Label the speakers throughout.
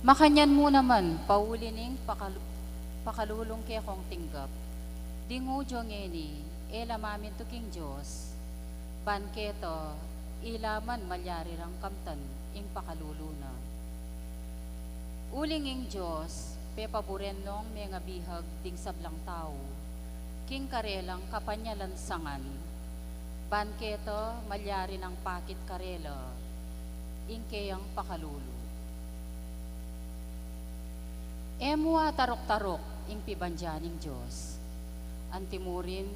Speaker 1: Makanyan mo naman, paulining pakalulong ke kong tinggap. Dingo jongeni, ela mamin to king Diyos. Banketo, ilaman malyari rang kamtan, ing pakaluluna. Uling ing Diyos, pepaboren nong mga bihag ding sablang tao. King karelang kapanyalansangan. Banketo, malyari ng pakit karela, ing keyang pakalulu. Emwa tarok-tarok ing pibanjaning Diyos. Antimurin,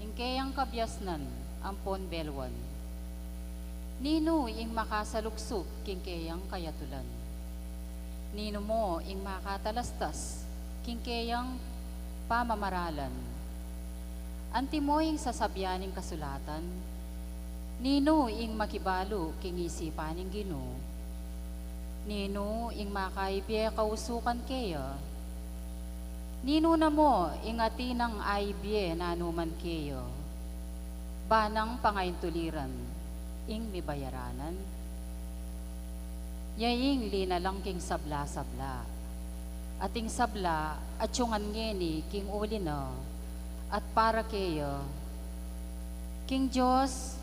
Speaker 1: ing kayang kabyasnan, ampon belwan. Nino ing makasaluksok king kayang kayatulan. Nino mo ing makatalastas, king kayang pamamaralan. Antimo ing sasabyaning kasulatan, nino ing makibalo king isipaning Ginoo. Nino ing makaibye kausukan kaya. Nino na mo ing atinang aibye nanuman kayo. Banang pangaintuliran, ing mibayaranan. Yaing linalang king sabla-sabla. Ating sabla at yungan ngeni king uli na. At para kayo. King Diyos,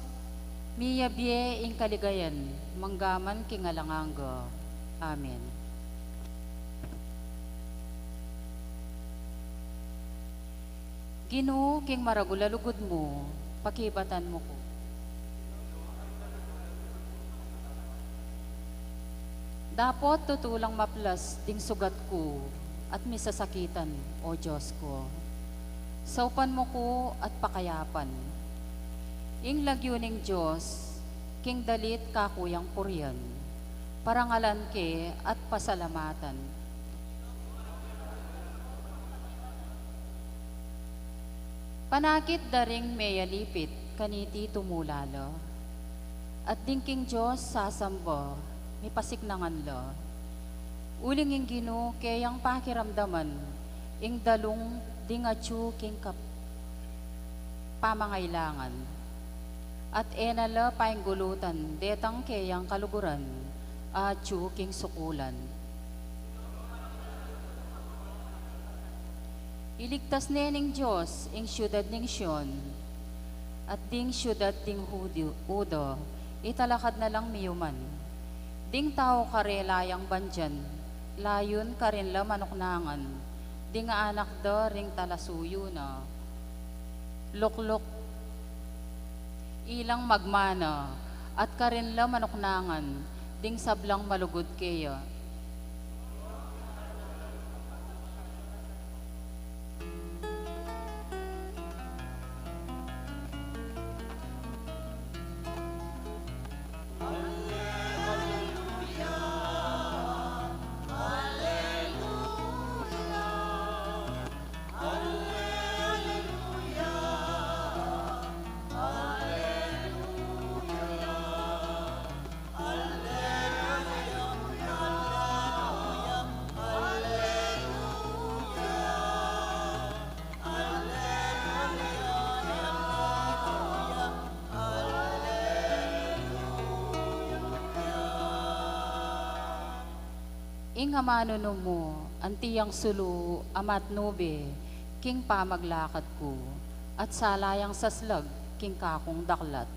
Speaker 1: miyabye ing kaligayan, manggaman king alanganga. Amen. Ginoo king maragulalugod mo, pakibatan mo ko. Dapot tutulang maplas ding sugat ko at misasakitan, o Diyos ko. Saupan mo ko at pakayapan. Ing lagyuning Diyos, king dalit kakuyang puryan, parangalan ke at pasalamatan. Panakit daring mayalipit, kaniti tumulalo. At dingking Diyos sasamba, mipasiknangan lo. Uling ing Ginoo, kayang pakiramdaman, ing dalong dingatsu king pamangailangan. At enala painggulutan, detang kayang kaluguran, at king sukulan. Iligtas nening Diyos, ing syudad ning Sion, at ding syudad ding Udo, italakad na lang miyuman. Ding tao karelayang bandyan, layon karin la manuknangan, ding anak da ring talasuyo na. Lukluk, ilang magmana, at karin la manuknangan, ding sablang malugod kaya. Ing amanuno mo, antiyang sulu, amat nube, king pamaglakad ko, at salayang saslag, king kakong daklat.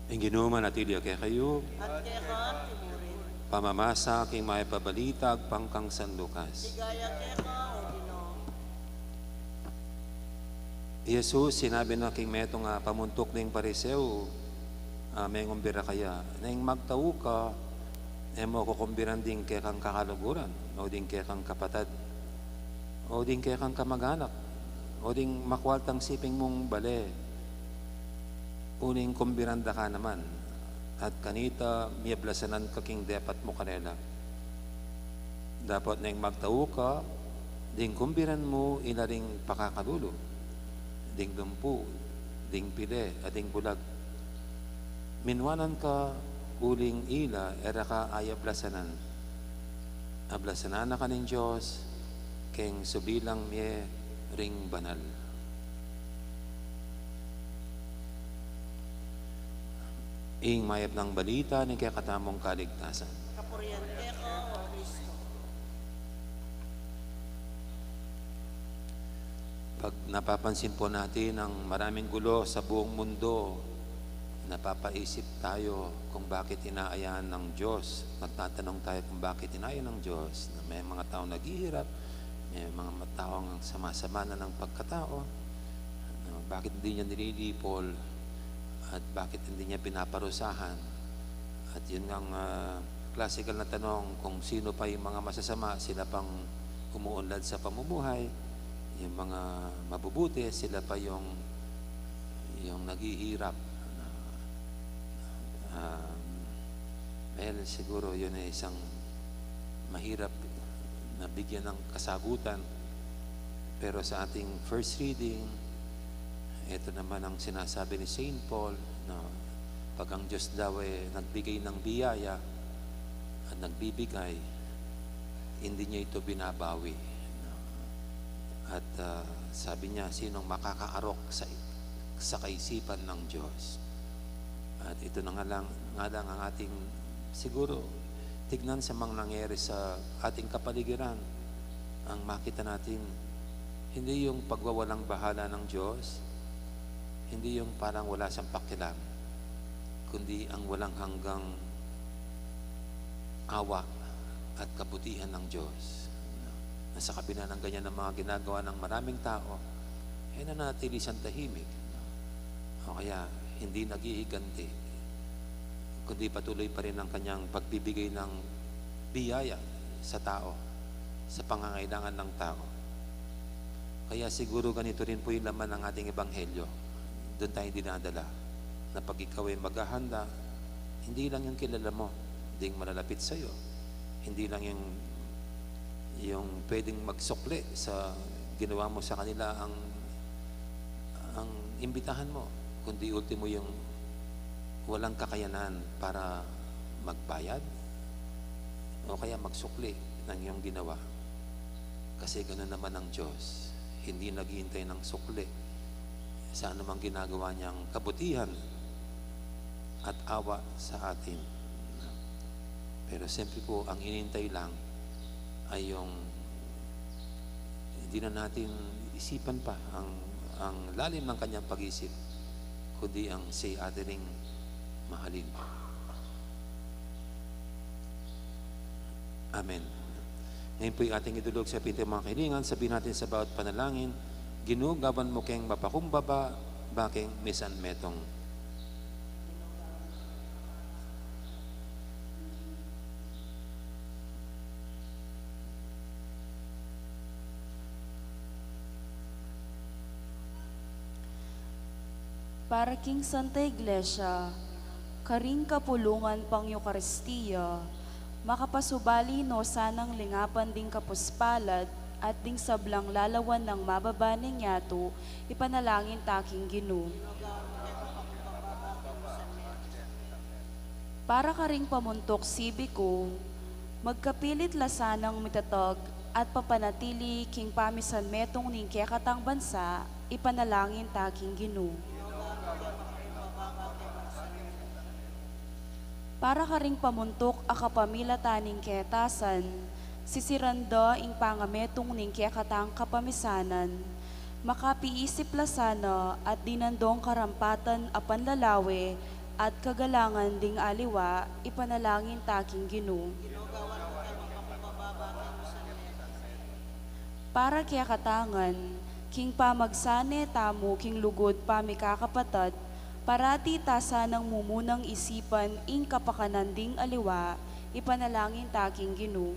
Speaker 2: Ang Ginoo manatili kayo,
Speaker 3: At kaya ka, timurin.
Speaker 2: pamamasa king may pabalitag pangkang San Lucas.
Speaker 3: Ligaya kaya ka, o Ginoo.
Speaker 2: Jesus, sinabi na king meto nga pamuntok ning pariseo, may ngumbira kaya, nang magtao ka, mo kukumbiran din kaya kang kakaluguran, o din kaya kang kapatad, o din kaya kang kamag-anak, o din makwaltang siping mong bale, uning kumbiranda ka naman, at kanita miyablasanan ka king depat mo kanela. Dapat nang magtao ka, ding kumbiran mo ilaring pakakalulo. ding dumpu, ding pile, ading bulag. Minwanan ka uling ila, era ka ay ablasanan. Ablasanan na ka ng Diyos, keng subilang miye ring banal. Ing mayab ng balita ni kaya katamong kaligtasan.
Speaker 3: Kapuryante ko, O Kristo.
Speaker 2: Pag napapansin po natin ang maraming gulo sa buong mundo, napapaisip tayo kung bakit inaayaan ng Diyos. Nagtatanong tayo kung bakit inaayaan ng Diyos. Na may mga taong naghihirap, may mga taong sama-sama na ng pagkatao. Bakit hindi niya nililipol? At bakit hindi niya pinaparusahan? At yun ang classical na tanong, kung sino pa yung mga masasama, sila pang umuunlad sa pamumuhay. Yung mga mabubuti, sila pa yung naghihirap. Well, siguro yun ay isang mahirap na bigyan ng kasagutan. Pero sa ating first reading, ito naman ang sinasabi ni Saint Paul na pag ang Diyos daw ay nagbigay ng biyaya at nagbibigay, hindi niya ito binabawi. At sabi niya, sinong makakaarok sa kaisipan ng Diyos? At ito na nga lang ang ating siguro tignan sa mga nangyari sa ating kapaligiran. Ang makita natin, hindi yung pagwawalang bahala ng Diyos, hindi yung parang wala siyang pakialam, kundi ang walang hanggang awa at kabutihan ng Diyos. Nasa kabila ng ganyan ng mga ginagawa ng maraming tao, ay nanatili siyang tahimik. O kaya, hindi naghihiganti, kundi patuloy pa rin ang kanyang pagbibigay ng biyaya sa tao, sa pangangailangan ng tao. Kaya siguro ganito rin po yung laman ng ating ebanghelyo. Doon tayo dinadala na pag ikaw ay maghahanda, hindi lang yung kilala mo, ding malalapit sa'yo. Hindi lang yung pwedeng magsukli sa ginawa mo sa kanila ang imbitahan mo, kundi ultimo yung walang kakayanan para magbayad o kaya magsukli ng iyong ginawa. Kasi gano'n naman ang Diyos. Hindi naghihintay ng sukli sa anumang ginagawa niyang kabutihan at awa sa atin. Pero siyempre po, ang inintay lang ay yung hindi na natin isipan pa ang lalim ng kanyang pag-isip, kundi ang siya ating mahalin. Amen. Ngayon po yung ating idulog sa pinto mga kailangan. Sabihin natin sa bawat panalangin, ginugaban mo keng mapakumbaba, baking misan metong.
Speaker 4: Para king Santa Iglesia, karing kapulungan pang Eucharistia, makapasubali no sanang lingapan ding kapuspalad at ding sablang lalawan ng mababaning yato, ipanalangin taking Ginoo. Para karing pamuntok sibi ko, magkapilit lasanang mitatag at papanatili king pamisan metong ning kekatang bansa, ipanalangin taking Ginoo. Para karing pamuntok akapamila taning ketasan, sisiranda ing pangametong ning kekatang kapamisanan, makapiisip lasana at dinandong karampatan apan lalawe at kagalangan ding aliwa, ipanalangin taking Ginoo. Para kekatangan, king pamagsane tamo king lugod pamikakapatad, parati tasa ng mumunang isipan ing kapakanan ding aliwa, ipanalangin taking Ginoo.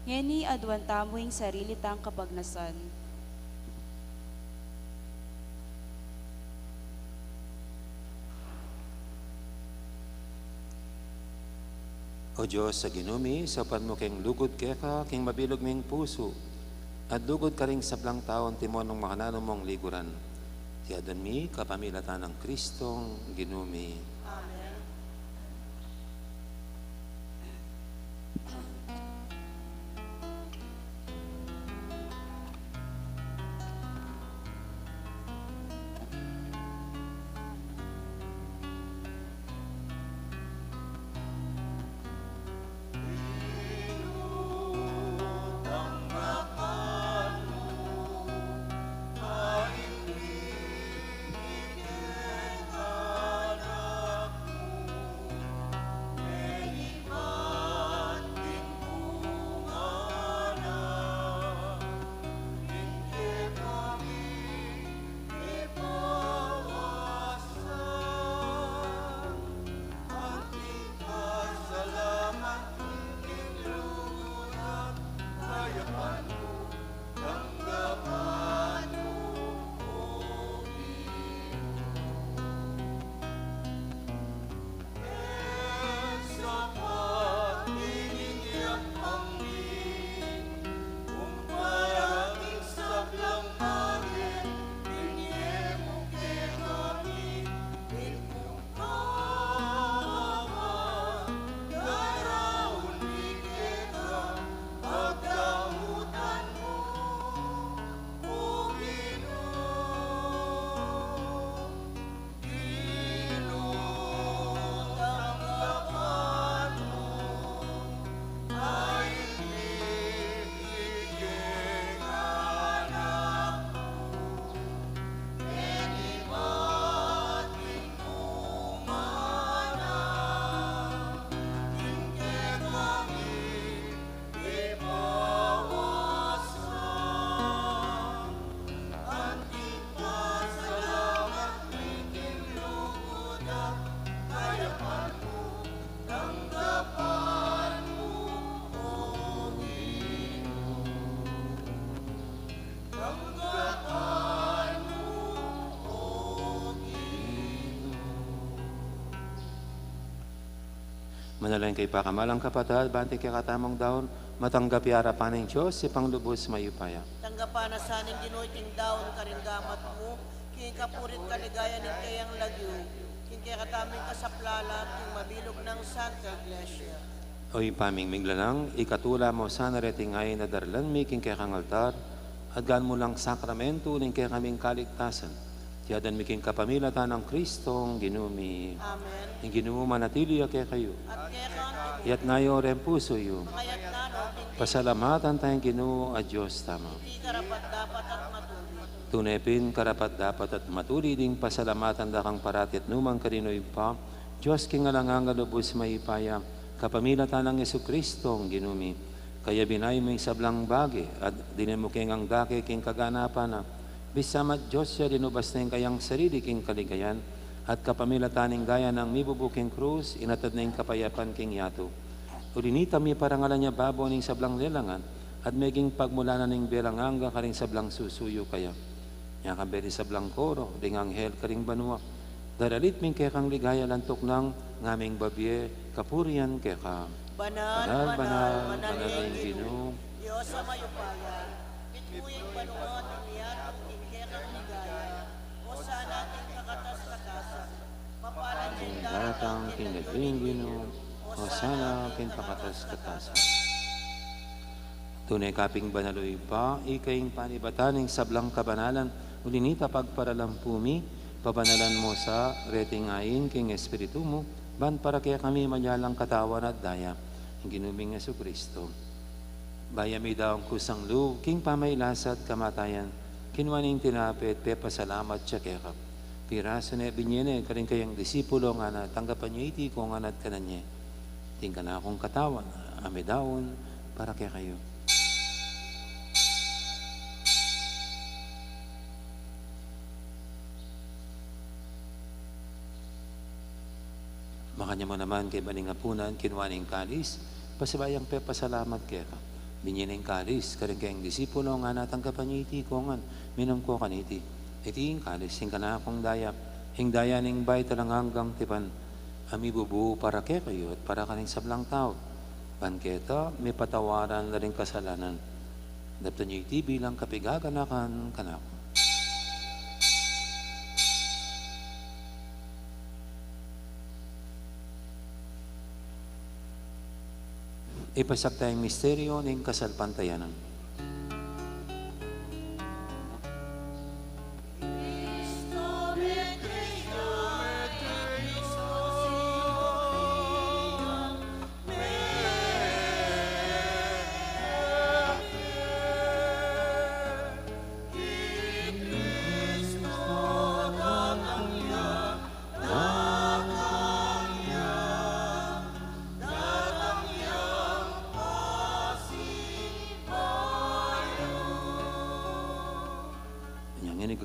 Speaker 4: Ngeni adwan tamo ing sarili tang kapagnasan.
Speaker 2: O Diyos sa ginumi, sapan mo keng lugod keka, keng mabilog ming puso, At dugod ka rin sablang taon timon ng makanano mong liguran. Ti adon mi kapamilatan ng Kristong ginumi.
Speaker 3: Amen.
Speaker 2: Manalangin kay pakamalang kapatid, bante kay katamang daon, matanggap harapan ng Diyos, si panglubos mayupaya.
Speaker 3: Tanggapan na sa aning ginuiting daon karinggamat mo, king kapurit kaligaya ng kayang lagyo, king kaya kataming kasaplala, king mabilog ng Santa Iglesia.
Speaker 2: Oy paming minglanang, ikatula mo sa nareting ay na darlan, making kay kang altar, at gaan mo lang sakramento ng kay kaming kaligtasan. Tiyadan miking kapamilatan ng Kristong ginumi.
Speaker 3: Amen.
Speaker 2: Yung ginumi manatili kay kayo.
Speaker 3: At kaya kang
Speaker 2: Yat ngayon rin puso yung
Speaker 3: kayat na no,
Speaker 2: pasalamatan tayong Ginoo at Diyos tama.
Speaker 3: hindi karapat dapat at matuloy.
Speaker 2: Tunepin karapat dapat at matuli ding pasalamatan da kang paratit numang karinoy pa. Diyos king alangang galubos maipaya. Kapamilatan ng Yesu Kristong ginumi. Kaya binay mo yung sablang bagi at dinin mo king ang dake king kaganapan na. Bisamat Diyos siya dinubas na yung kayang sarili king kaligayan at kapamilatan ng gaya ng mibubuking krus, inatad na yung kapayapan king yato. Ulinita mi parangalan niya babo ning sablang lelangan at meging pagmulanan ng belanganga karing sablang susuyo kaya. Nya kamberi sablang koro, ding anghel karing banua. Daralit min kaya kang ligaya lantok ng ngaming babye, kapurian kaya ka.
Speaker 3: Banal,
Speaker 2: Banaling Ginoo.
Speaker 3: Diyos sa mayupayan, pituyeng banuot ang niyatong king kaya kang ligaya, o sa nating kakatas-katasan, mapalan yung
Speaker 2: Datang kinagling Ginoo, o sana kinpakatas-katasan. Tunay kaping banaloy pa, ikaing panibataning sablang kabanalan, ulinita pagparalampumi, pabanalan mo sa retingain king espiritu mo, ban para kaya kami manyalang katawan at daya, ang ginuming Yesu Kristo. Bayami daw ang kusang loob, king pamaylasat kamatayan, kinwaning tinapit, pepasalamat siya kekap. Piraso na binyene, karing kayang disipulo nga na tanggapan niyo iti kung anat ka na niya. Tingka na akong katawan, ame daon, para kaya kayo. Makanya mo naman kay baning apunan, kinwaning kalis, pasibayang pepasalamat kaya ka. Binyining kalis, karing kayang disipulo nga natanggapan niyo iti kongan, minum ko kaniti. Iti yung kalis, hingga na akong daya, hingdaya ning bay talang hanggang tipan, ami bubu para kaya kayo at para kaning sablang tao. Banketa, may patawaran na rin kasalanan. Daptan niyo iti bilang kapigaganakan kanak. Ipasak tayong misteryo ng kasalpantayanan.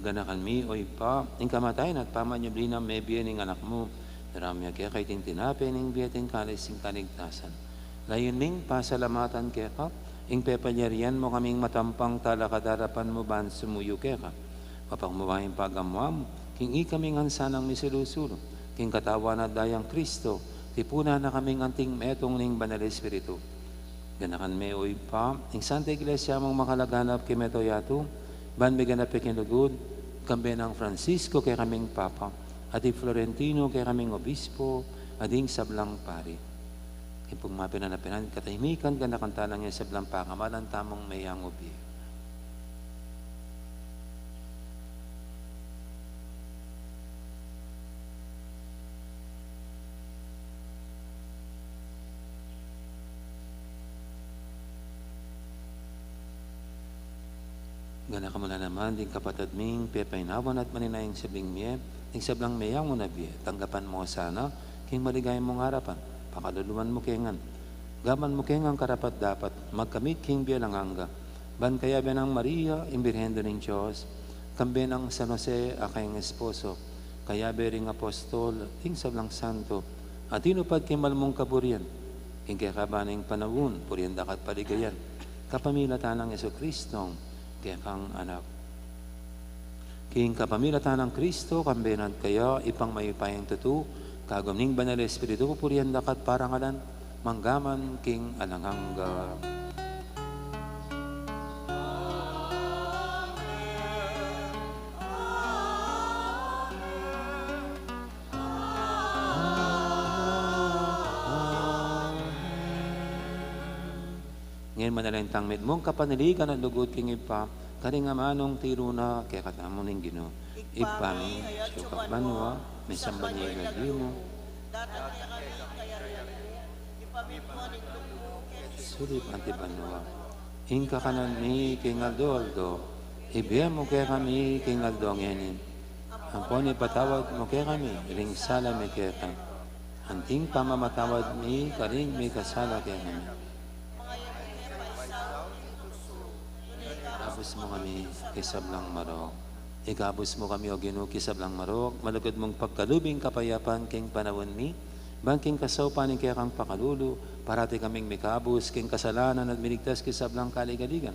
Speaker 2: Ganakan mi o ipa, ing kamatayan at pamanyabli na may biyan ng anak mo, naramya kaya kay tintinapin ng biyating kalis ng kaligtasan. Layon ming pasalamatan kaya ka, ing pepalyarian mo kaming matampang talakadarapan mo ban sumuyo kaya ka. Mapakmuwahin pagamwa mo, king ikaming hansanang misilusulo, king katawan at dayang Kristo, tipuna na kaming anting metong ning banal Espiritu. Ganakan mi o ipa, ing Santa Iglesia mong makalaganap kay metoyato, ban may ganap ikinugod, kambi ng Francisco kay kaming Papa, at di Florentino kay kaming Obispo, at ding sablang pari. Kipong mapinanapinan, katahimikan ka nakantalang niya sablang pakamalan tamang mayang ubi. Gana ka muna naman, din kapatid ming pepainawan at maninayang sabing miye, ning sablang mayang mo na biye, tanggapan mo sana, king maligay mong harapan, pakaluluan mo kengan. Gaman mo kengan karapat dapat, magkamit king biya lang hangga. Ban kaya biya ng Maria, imbirhendo ng Diyos, kambi ng San Jose, akayang esposo, kaya biya ring apostol, ting sablang santo, at inupad king malmong kaburian, king kaya kabaning panawun, puriyan dakat paligayan, kapamilatan ng Yeso Kristong, kaya kang anak. King kapamilatan ng Kristo, kambenan kaya, ipang mayupayang tutu, kagumning banal Espiritu, puriyan dakat parangalan, manggaman king alangangga. Ngayon manalaing tangmit mong kapanaligan at lugod king ipa, karing amanong tiro na kaya katamo ng Ginoo. Ipami, siyukap banwa, may sambanyay lagi mo. Sulip anti banwa. Ingka kanan mi king aldoldo, ibiya mo kaya kami king aldo ngenin. Ampon ipatawad mo kaya kami, ring sala mi kaya ka. Anting pamamatawad mi, karing mi kasala kaya kami. Ikabos mo kami kisablang marok. Ikabos mo kami o Ginoo kisablang marok. Malagod mong pagkalubing kapayapan king panawon mi. Bangking kasawpanin kaya kang pakalulu. Parati kaming mikabos king kasalanan at miligtas kisablang kaligaligan.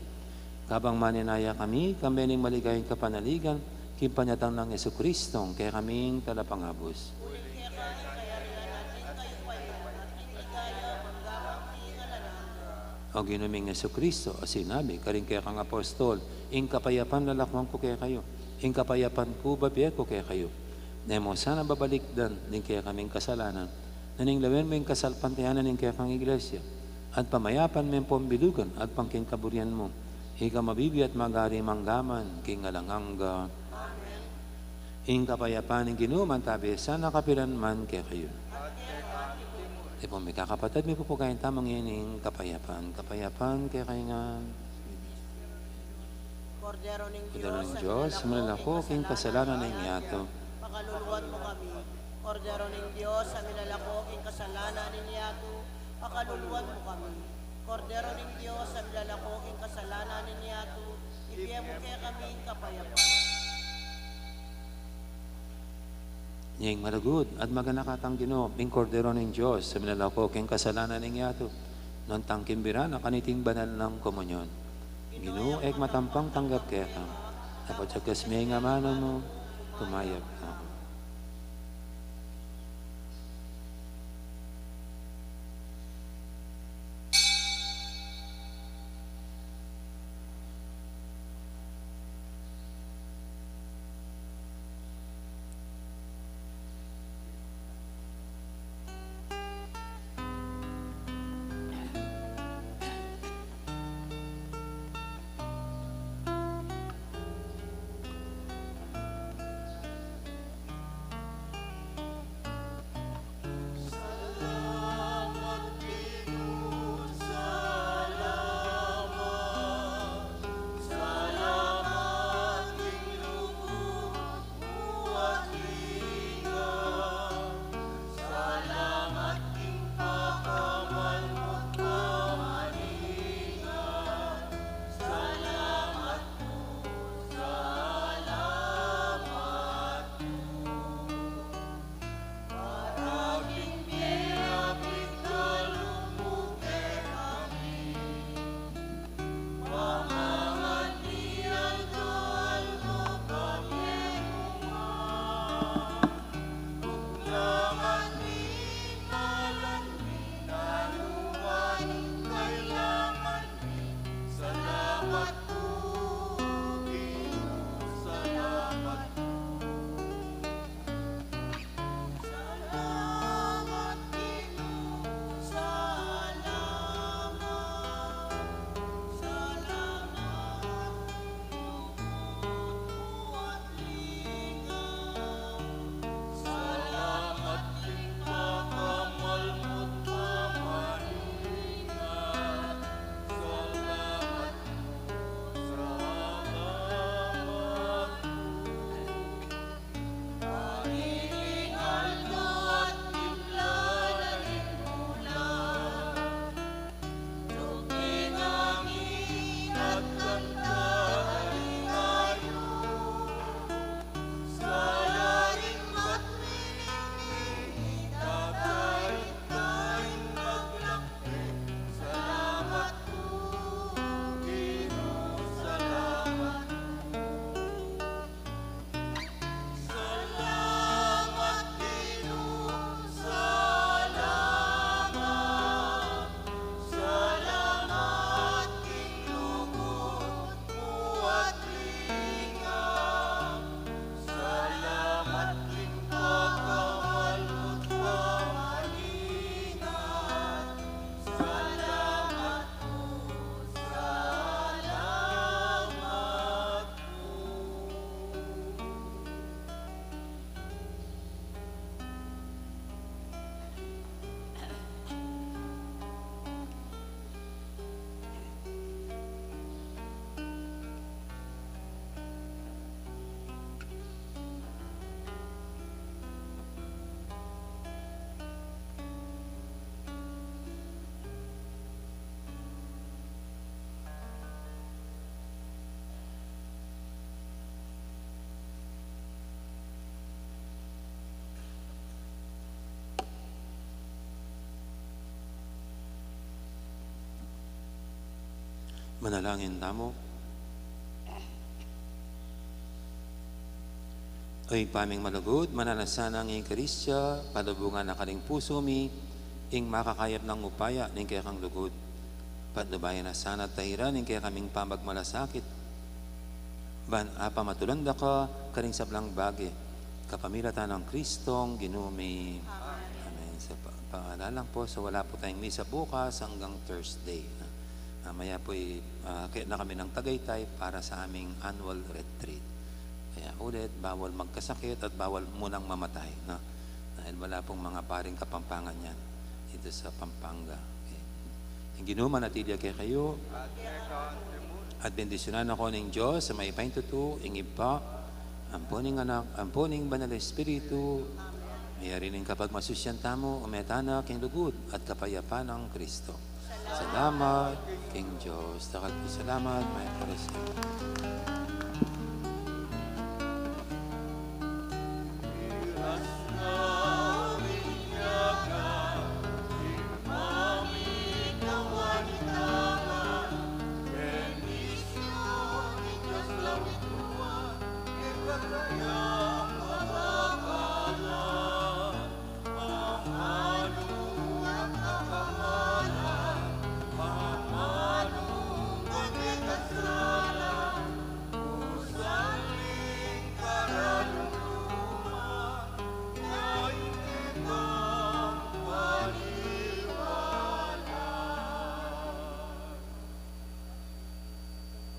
Speaker 2: Kabang maninaya kami ning maligayang kapanaligan. King panyatang ng Yesu Kristong kaya kaming talapangabos. O ginuming Yesu Kristo, sinabi, karing kaya kang apostol, ing kapayapan lalakwang ko kaya kayo, ing kapayapan ko babiya ko kaya kayo. Nemo sana babalikdan, ning kaya kaming kasalanan, naning lawin mo yung kasalpantiyanan ning kaya kang iglesia, at pamayapan mo yung pambilugan, at pangking kaburian mo, ika mabibi at magari manggaman, king alangangga. Ing kapayapan ning ginuman tabi, sana kapilan man kaya kayo. Di po may kakapatid, may pupugayin tamang yaning kapayapan. Kapayapan, kaya kayo nga.
Speaker 3: Kordero ng
Speaker 2: Diyos, malalako, king kasalanan ng iyato.
Speaker 3: Pakaluluan mo kami. Kordero ng Diyos, sa milalako, king kasalanan ng iyato. Pakaluluan mo kami. Kordero ng Diyos, sa milalako, king kasalanan ng iyato. Ibiya mo kaya kami kapayapan.
Speaker 2: Niyang malagod at maganakatang Ginoo, ing kordero ng Diyos, sa minalako king kasalanan ng iyato, non tangkimbira na kaniting banal ng komunyon. Ginoo, ek matampang tanggap kaya ka, dapat sa kasmay nga mano mo, tumayap na ako. Manalangin tamo. Oy paming malugod, mananasana ang Eucharistia, palubungan na kaning puso mi, ing makakayap ng upaya, ning kaya kang lugod. Patnubayan na sana at tahiran, ning kaya kaming pamagmalasakit. Ban apa matulanda ka, karing sablang bagi, kapamilatan ng Kristong ginumi. Amen. Sa pangalalang po, so wala po tayong misa bukas hanggang Thursday. Maya po kaya na kami ng Tagaytay para sa aming annual retreat. Kaya ulit, bawal magkasakit at bawal munang mamatay. No? Dahil wala pong mga paring kapampangan yan dito sa Pampanga. Okay. Ang ginuman at ilya kay kayo at bendisyonan ako ng Diyos sa may paintuto, ingib pa, ampuning anak, ampuning banal Espiritu, mayari rin kapag masusyan tamo, umetana king lugod at kapayapaan ng Kristo. Salamat, King Diyos. Takal po salamat, may Kristo.
Speaker 5: Yeah.